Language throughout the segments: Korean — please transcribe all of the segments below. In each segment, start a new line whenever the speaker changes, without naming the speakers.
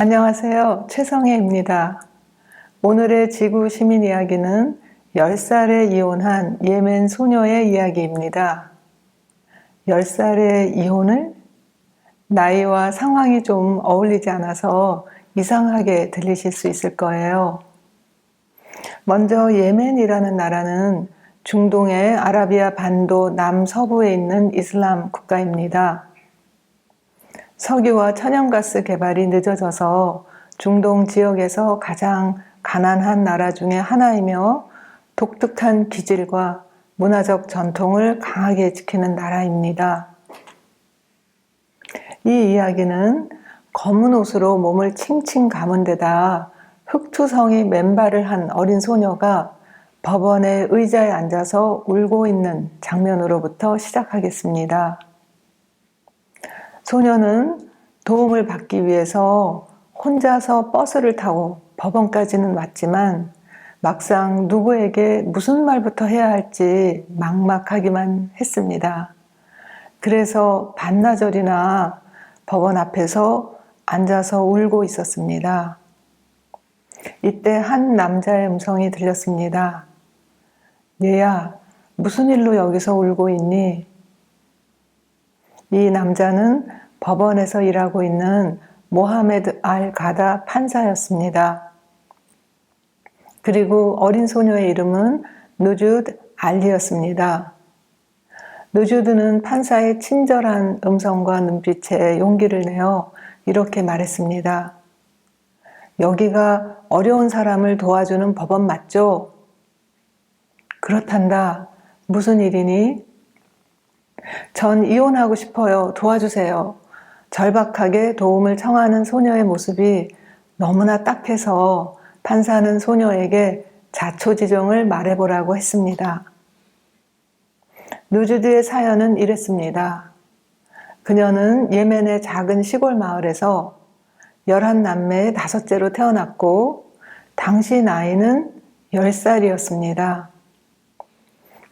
안녕하세요. 최성혜입니다. 오늘의 지구 시민 이야기는 10살에 이혼한 예멘 소녀의 이야기입니다. 10살에 이혼을? 나이와 상황이 좀 어울리지 않아서 이상하게 들리실 수 있을 거예요. 먼저 예멘이라는 나라는 중동의 아라비아 반도 남서부에 있는 이슬람 국가입니다. 석유와 천연가스 개발이 늦어져서 중동 지역에서 가장 가난한 나라 중에 하나이며 독특한 기질과 문화적 전통을 강하게 지키는 나라입니다. 이 이야기는 검은 옷으로 몸을 칭칭 감은 데다 흑투성이 맨발을 한 어린 소녀가 법원의 의자에 앉아서 울고 있는 장면으로부터 시작하겠습니다. 소녀는 도움을 받기 위해서 혼자서 버스를 타고 법원까지는 왔지만 막상 누구에게 무슨 말부터 해야 할지 막막하기만 했습니다. 그래서 반나절이나 법원 앞에서 앉아서 울고 있었습니다. 이때 한 남자의 음성이 들렸습니다. 얘야, 무슨 일로 여기서 울고 있니? 이 남자는 법원에서 일하고 있는 모하메드 알 가다 판사였습니다. 그리고 어린 소녀의 이름은 누주드 알리였습니다. 누주드는 판사의 친절한 음성과 눈빛에 용기를 내어 이렇게 말했습니다. 여기가 어려운 사람을 도와주는 법원 맞죠? 그렇단다. 무슨 일이니? 전 이혼하고 싶어요. 도와주세요. 절박하게 도움을 청하는 소녀의 모습이 너무나 딱해서 판사는 소녀에게 자초지종을 말해보라고 했습니다. 누주드의 사연은 이랬습니다. 그녀는 예멘의 작은 시골 마을에서 11남매의 5째로 태어났고 당시 나이는 10살이었습니다.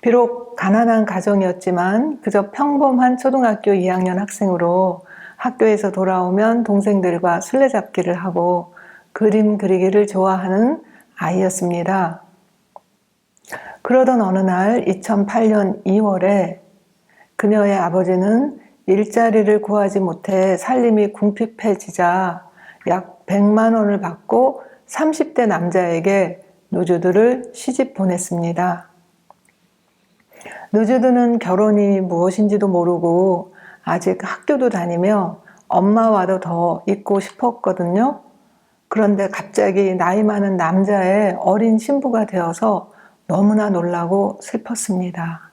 비록 가난한 가정이었지만 그저 평범한 초등학교 2학년 학생으로 학교에서 돌아오면 동생들과 술래잡기를 하고 그림 그리기를 좋아하는 아이였습니다. 그러던 어느 날 2008년 2월에 그녀의 아버지는 일자리를 구하지 못해 살림이 궁핍해지자 약 100만 원을 받고 30대 남자에게 누주드를 시집 보냈습니다. 누주드는 결혼이 무엇인지도 모르고 아직 학교도 다니며 엄마와도 더 있고 싶었거든요. 그런데 갑자기 나이 많은 남자의 어린 신부가 되어서 너무나 놀라고 슬펐습니다.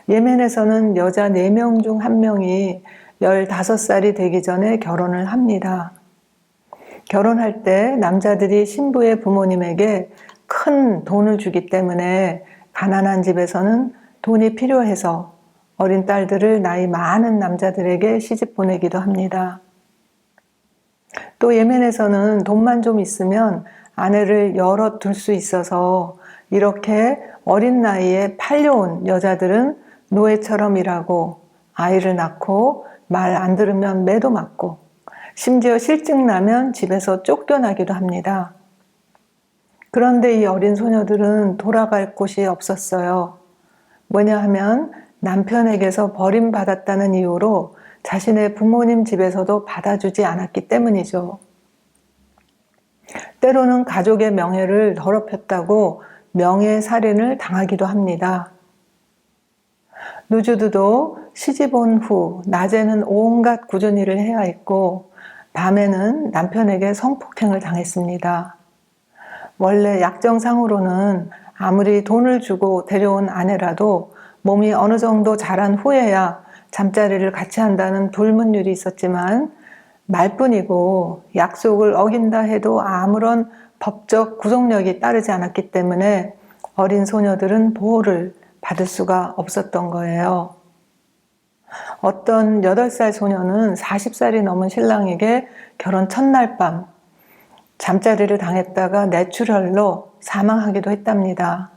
예멘에서는 여자 4명 중 1명이 15살이 되기 전에 결혼을 합니다. 결혼할 때 남자들이 신부의 부모님에게 큰 돈을 주기 때문에 가난한 집에서는 돈이 필요해서 어린 딸들을 나이 많은 남자들에게 시집 보내기도 합니다. 또 예멘에서는 돈만 좀 있으면 아내를 여럿 둘 수 있어서 이렇게 어린 나이에 팔려온 여자들은 노예처럼 일하고 아이를 낳고 말 안 들으면 매도 맞고 심지어 실증 나면 집에서 쫓겨나기도 합니다. 그런데 이 어린 소녀들은 돌아갈 곳이 없었어요. 왜냐하면 남편에게서 버림받았다는 이유로 자신의 부모님 집에서도 받아주지 않았기 때문이죠. 때로는 가족의 명예를 더럽혔다고 명예살인을 당하기도 합니다. 누주드도 시집 온 후 낮에는 온갖 굳은 일을 해야 했고 밤에는 남편에게 성폭행을 당했습니다. 원래 약정상으로는 아무리 돈을 주고 데려온 아내라도 몸이 어느 정도 자란 후에야 잠자리를 같이 한다는 불문율이 있었지만 말뿐이고 약속을 어긴다 해도 아무런 법적 구속력이 따르지 않았기 때문에 어린 소녀들은 보호를 받을 수가 없었던 거예요. 어떤 8살 소녀는 40살이 넘은 신랑에게 결혼 첫날 밤 잠자리를 당했다가 뇌출혈로 사망하기도 했답니다.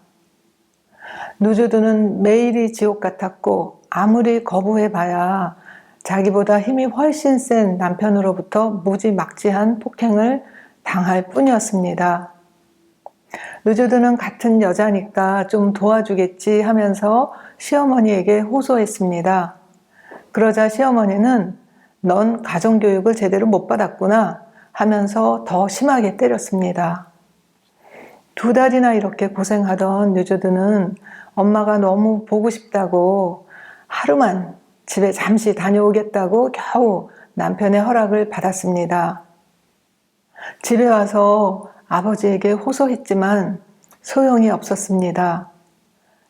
누주드는 매일이 지옥 같았고 아무리 거부해봐야 자기보다 힘이 훨씬 센 남편으로부터 무지막지한 폭행을 당할 뿐이었습니다. 누주드는 같은 여자니까 좀 도와주겠지 하면서 시어머니에게 호소했습니다. 그러자 시어머니는 넌 가정교육을 제대로 못 받았구나 하면서 더 심하게 때렸습니다. 2달이나 이렇게 고생하던 누주드는 엄마가 너무 보고 싶다고 하루만 집에 잠시 다녀오겠다고 겨우 남편의 허락을 받았습니다. 집에 와서 아버지에게 호소했지만 소용이 없었습니다.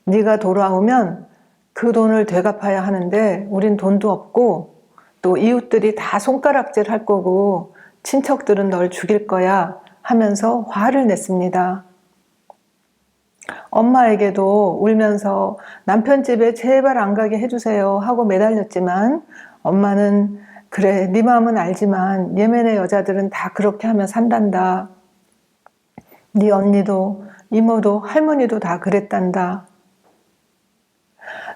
네가 돌아오면 그 돈을 되갚아야 하는데 우린 돈도 없고 또 이웃들이 다 손가락질 할 거고 친척들은 널 죽일 거야 하면서 화를 냈습니다. 엄마에게도 울면서 남편 집에 제발 안 가게 해주세요 하고 매달렸지만 엄마는 그래 네 마음은 알지만 예멘의 여자들은 다 그렇게 하며 산단다. 네 언니도 이모도 할머니도 다 그랬단다.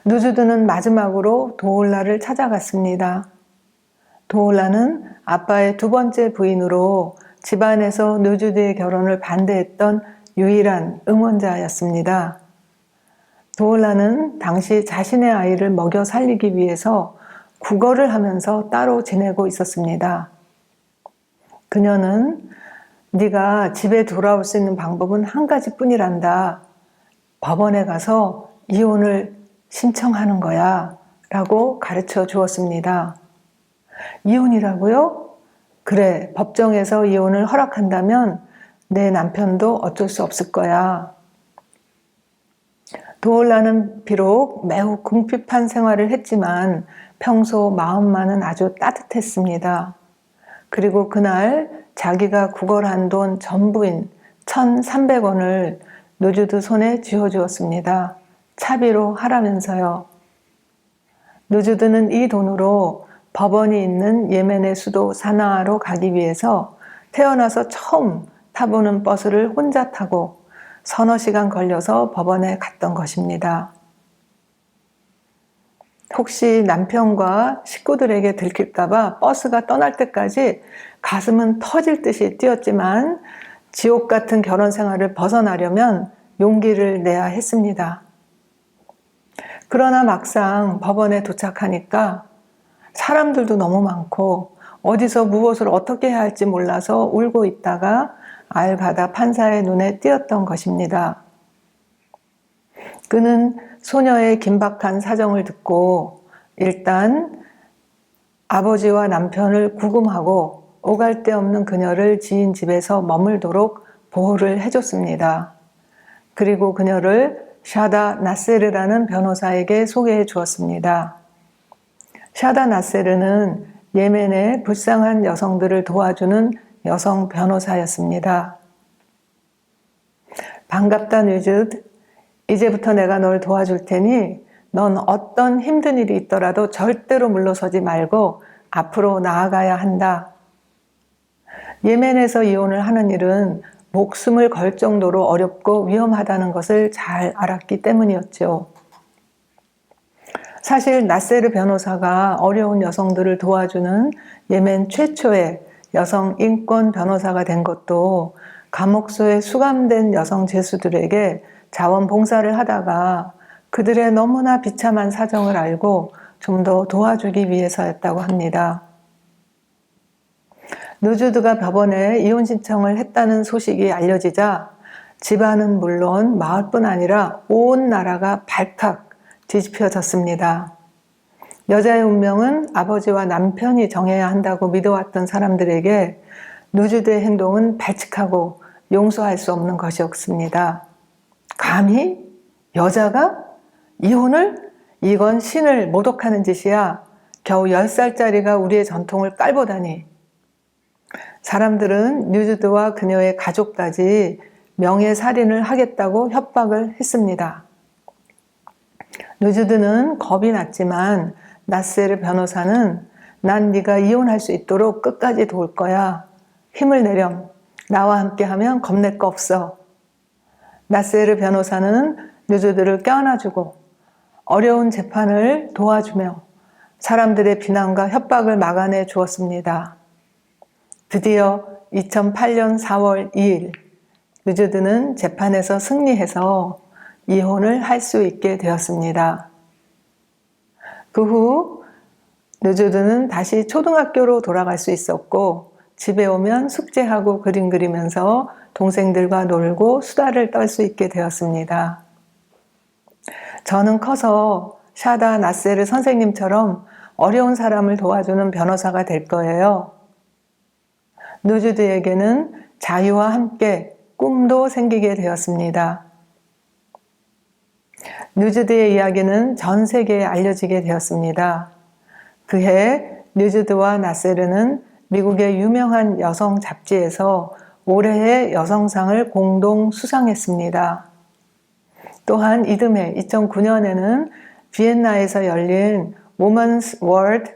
누주드는 마지막으로 도올라를 찾아갔습니다. 도올라는 아빠의 2번째 부인으로 집안에서 누주드의 결혼을 반대했던 유일한 응원자였습니다. 도올라는 당시 자신의 아이를 먹여 살리기 위해서 구걸을 하면서 따로 지내고 있었습니다. 그녀는 네가 집에 돌아올 수 있는 방법은 한 가지뿐이란다. 법원에 가서 이혼을 신청하는 거야 라고 가르쳐 주었습니다. 이혼이라고요? 그래, 법정에서 이혼을 허락한다면 내 남편도 어쩔 수 없을 거야. 도올라는 비록 매우 궁핍한 생활을 했지만 평소 마음만은 아주 따뜻했습니다. 그리고 그날 자기가 구걸한 돈 전부인 1,300원을 누주드 손에 쥐어주었습니다. 차비로 하라면서요. 누주드는 이 돈으로 법원이 있는 예멘의 수도 사나아로 가기 위해서 태어나서 처음 타보는 버스를 혼자 타고 서너 시간 걸려서 법원에 갔던 것입니다. 혹시 남편과 식구들에게 들킬까봐 버스가 떠날 때까지 가슴은 터질 듯이 뛰었지만 지옥 같은 결혼 생활을 벗어나려면 용기를 내야 했습니다. 그러나 막상 법원에 도착하니까 사람들도 너무 많고 어디서 무엇을 어떻게 해야 할지 몰라서 울고 있다가 알가다 판사의 눈에 띄었던 것입니다. 그는 소녀의 긴박한 사정을 듣고 일단 아버지와 남편을 구금하고 오갈 데 없는 그녀를 지인 집에서 머물도록 보호를 해줬습니다. 그리고 그녀를 샤다 나세르라는 변호사에게 소개해 주었습니다. 샤다 나세르는 예멘의 불쌍한 여성들을 도와주는 여성 변호사였습니다. 반갑다 누주드. 이제부터 내가 널 도와줄 테니 넌 어떤 힘든 일이 있더라도 절대로 물러서지 말고 앞으로 나아가야 한다. 예멘에서 이혼을 하는 일은 목숨을 걸 정도로 어렵고 위험하다는 것을 잘 알았기 때문이었죠. 사실 나세르 변호사가 어려운 여성들을 도와주는 예멘 최초의 여성 인권 변호사가 된 것도 감옥소에 수감된 여성 죄수들에게 자원봉사를 하다가 그들의 너무나 비참한 사정을 알고 좀 더 도와주기 위해서였다고 합니다. 누주드가 법원에 이혼 신청을 했다는 소식이 알려지자 집안은 물론 마을뿐 아니라 온 나라가 발칵 뒤집혀졌습니다. 여자의 운명은 아버지와 남편이 정해야 한다고 믿어왔던 사람들에게 누주드의 행동은 발칙하고 용서할 수 없는 것이었습니다. 감히? 여자가? 이혼을? 이건 신을 모독하는 짓이야. 겨우 10살짜리가 우리의 전통을 깔보다니. 사람들은 누주드와 그녀의 가족까지 명예살인을 하겠다고 협박을 했습니다. 누주드는 겁이 났지만 나세르 변호사는 난 네가 이혼할 수 있도록 끝까지 도울 거야. 힘을 내렴. 나와 함께하면 겁낼 거 없어. 나세르 변호사는 누주드를 껴안아주고 어려운 재판을 도와주며 사람들의 비난과 협박을 막아내 주었습니다. 드디어 2008년 4월 2일 누주드는 재판에서 승리해서 이혼을 할 수 있게 되었습니다. 그 후 누주드는 다시 초등학교로 돌아갈 수 있었고 집에 오면 숙제하고 그림 그리면서 동생들과 놀고 수다를 떨 수 있게 되었습니다. 저는 커서 샤다 나세르 선생님처럼 어려운 사람을 도와주는 변호사가 될 거예요. 누주드에게는 자유와 함께 꿈도 생기게 되었습니다. 누주드의 이야기는 전 세계에 알려지게 되었습니다. 그해 누주드와 나세르는 미국의 유명한 여성 잡지에서 올해의 여성상을 공동 수상했습니다. 또한 이듬해 2009년에는 비엔나에서 열린 Women's World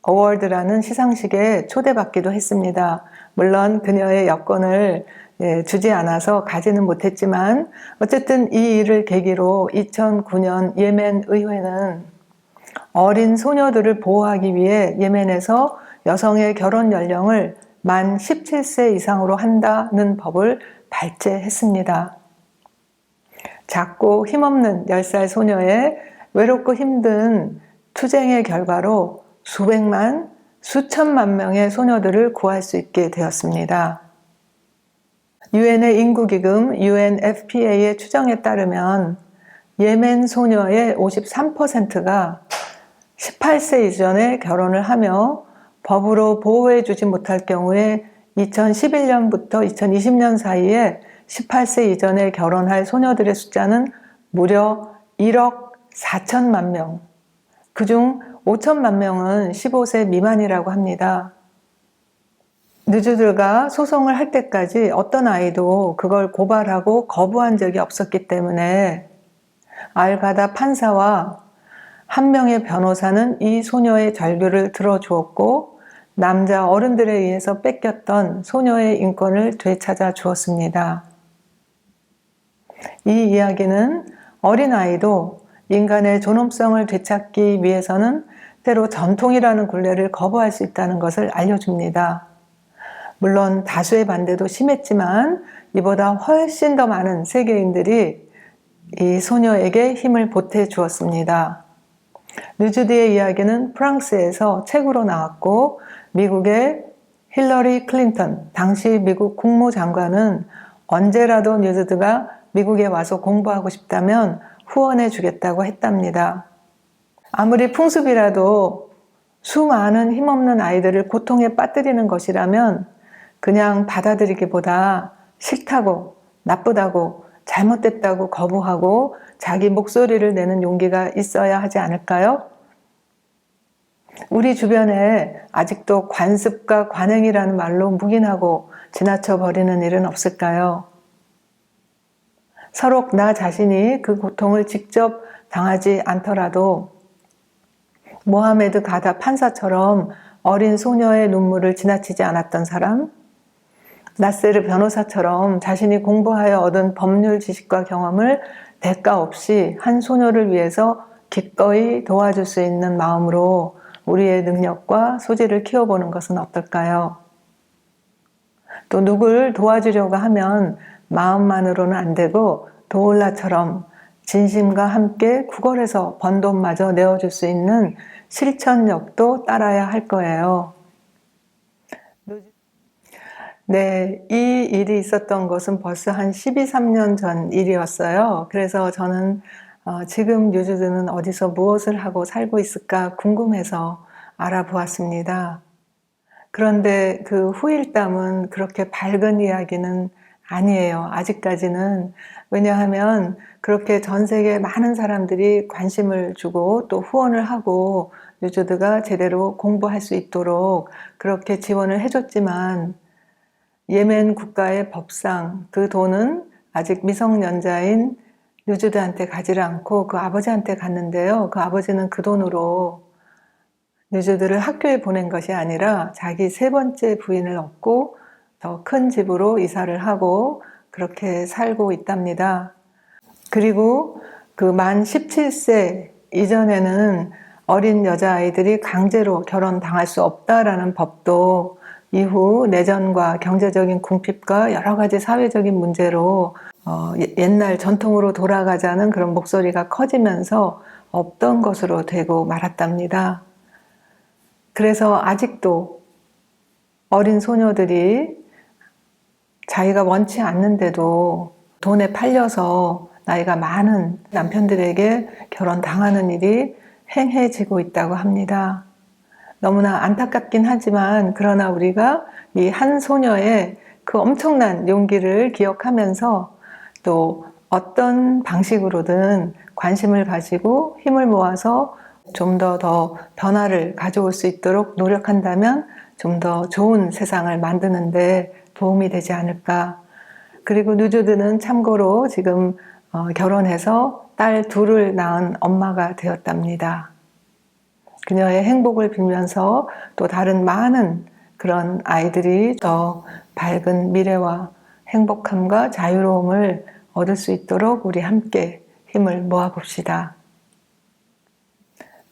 Award라는 시상식에 초대받기도 했습니다. 물론 그녀의 여권을 주지 않아서 가지는 못했지만 어쨌든 이 일을 계기로 2009년 예멘 의회는 어린 소녀들을 보호하기 위해 예멘에서 여성의 결혼 연령을 만 17세 이상으로 한다는 법을 발제했습니다. 작고 힘없는 10살 소녀의 외롭고 힘든 투쟁의 결과로 수백만, 수천만 명의 소녀들을 구할 수 있게 되었습니다. 유엔의 인구기금 UNFPA의 추정에 따르면 예멘 소녀의 53%가 18세 이전에 결혼을 하며 법으로 보호해주지 못할 경우에 2011년부터 2020년 사이에 18세 이전에 결혼할 소녀들의 숫자는 무려 1억 4천만 명, 그중 5천만 명은 15세 미만이라고 합니다. 누주들과 소송을 할 때까지 어떤 아이도 그걸 고발하고 거부한 적이 없었기 때문에 알가다 판사와 한 명의 변호사는 이 소녀의 절규를 들어주었고 남자 어른들에 의해서 뺏겼던 소녀의 인권을 되찾아 주었습니다. 이 이야기는 어린아이도 인간의 존엄성을 되찾기 위해서는 때로 전통이라는 굴레를 거부할 수 있다는 것을 알려줍니다. 물론 다수의 반대도 심했지만 이보다 훨씬 더 많은 세계인들이 이 소녀에게 힘을 보태 주었습니다. 누주드의 이야기는 프랑스에서 책으로 나왔고 미국의 힐러리 클린턴, 당시 미국 국무장관은 언제라도 누주드가 미국에 와서 공부하고 싶다면 후원해 주겠다고 했답니다. 아무리 풍습이라도 수많은 힘없는 아이들을 고통에 빠뜨리는 것이라면 그냥 받아들이기보다 싫다고, 나쁘다고, 잘못됐다고 거부하고 자기 목소리를 내는 용기가 있어야 하지 않을까요? 우리 주변에 아직도 관습과 관행이라는 말로 묵인하고 지나쳐 버리는 일은 없을까요? 서로 나 자신이 그 고통을 직접 당하지 않더라도 모하메드 가다 판사처럼 어린 소녀의 눈물을 지나치지 않았던 사람, 나세르 변호사처럼 자신이 공부하여 얻은 법률 지식과 경험을 대가 없이 한 소녀를 위해서 기꺼이 도와줄 수 있는 마음으로 우리의 능력과 소질을 키워보는 것은 어떨까요? 또 누굴 도와주려고 하면 마음만으로는 안 되고 도울라처럼 진심과 함께 구걸해서 번 돈마저 내어줄 수 있는 실천력도 따라야 할 거예요. 네, 이 일이 있었던 것은 벌써 한 13년 전 일이었어요. 그래서 저는 지금 누주드는 어디서 무엇을 하고 살고 있을까 궁금해서 알아보았습니다. 그런데 그 후일담은 그렇게 밝은 이야기는 아니에요. 아직까지는. 왜냐하면 그렇게 전 세계 많은 사람들이 관심을 주고 또 후원을 하고 누주드가 제대로 공부할 수 있도록 그렇게 지원을 해줬지만 예멘 국가의 법상 그 돈은 아직 미성년자인 누주드한테 가지를 않고 그 아버지한테 갔는데요. 그 아버지는 그 돈으로 누주드를 학교에 보낸 것이 아니라 자기 세 번째 부인을 얻고 더 큰 집으로 이사를 하고 그렇게 살고 있답니다. 그리고 그 만 17세 이전에는 어린 여자아이들이 강제로 결혼당할 수 없다라는 법도 이후 내전과 경제적인 궁핍과 여러 가지 사회적인 문제로 옛날 전통으로 돌아가자는 그런 목소리가 커지면서 없던 것으로 되고 말았답니다. 그래서 아직도 어린 소녀들이 자기가 원치 않는데도 돈에 팔려서 나이가 많은 남편들에게 결혼당하는 일이 행해지고 있다고 합니다. 너무나 안타깝긴 하지만 그러나 우리가 이 한 소녀의 그 엄청난 용기를 기억하면서 또 어떤 방식으로든 관심을 가지고 힘을 모아서 좀 더 변화를 가져올 수 있도록 노력한다면 좀 더 좋은 세상을 만드는데 도움이 되지 않을까. 그리고 누주드는 참고로 지금 결혼해서 딸 둘을 낳은 엄마가 되었답니다. 그녀의 행복을 빌면서 또 다른 많은 그런 아이들이 더 밝은 미래와 행복함과 자유로움을 얻을 수 있도록 우리 함께 힘을 모아봅시다.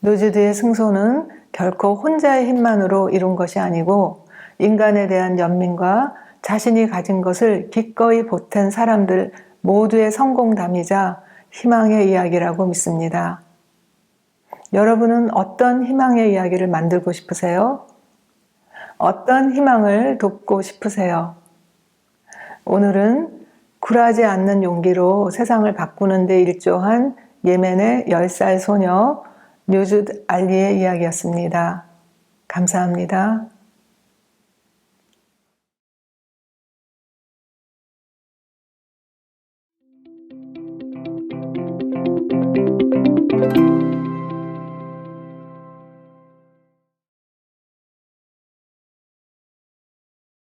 누주드의 승소는 결코 혼자의 힘만으로 이룬 것이 아니고 인간에 대한 연민과 자신이 가진 것을 기꺼이 보탠 사람들 모두의 성공담이자 희망의 이야기라고 믿습니다. 여러분은 어떤 희망의 이야기를 만들고 싶으세요? 어떤 희망을 돕고 싶으세요? 오늘은 굴하지 않는 용기로 세상을 바꾸는 데 일조한 예멘의 10살 소녀 누주드 알리의 이야기였습니다. 감사합니다.